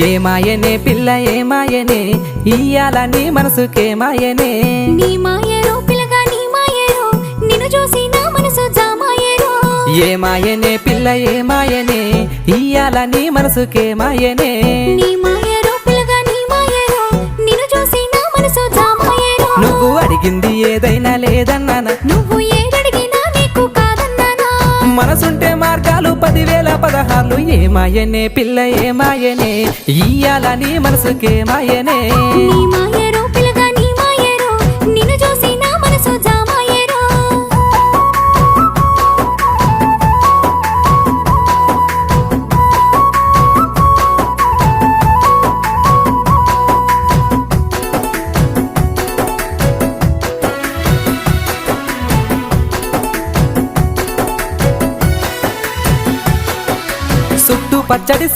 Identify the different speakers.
Speaker 1: ఏమాయనే పిల్ల ఏమాయనే ఇయ్యాల నీ మనసుకేమాయనే
Speaker 2: నీ మాయరో పిల్లగా నీ మాయరో నిన్ను చూసి నా మనసు జామాయరో
Speaker 1: ఏమాయనే పిల్ల ఏమాయనే ఇయ్యాల నీ మనసుకేమాయనే
Speaker 2: నీ మాయరో పిల్లగా నీ మాయరో నిన్ను చూసి నా మనసు జామాయరో
Speaker 1: నువ్వు అడిగింది ఏదైనా లేదన్నానా
Speaker 2: నువ్వు ఏదడిగినా నీకు కాదన్నానా
Speaker 1: మనసుంటే మార్గాలు 10,000 16 ఏమాయనే పిల్ల ఏమాయనే ఇయ్యాల నీ మనసుకేమాయనే
Speaker 2: నీ మాయరో పిల్లగా నీ మాయరో నిన్ను చూసి నా మనసు జామాయరో
Speaker 1: చుట్టూ పచ్చడి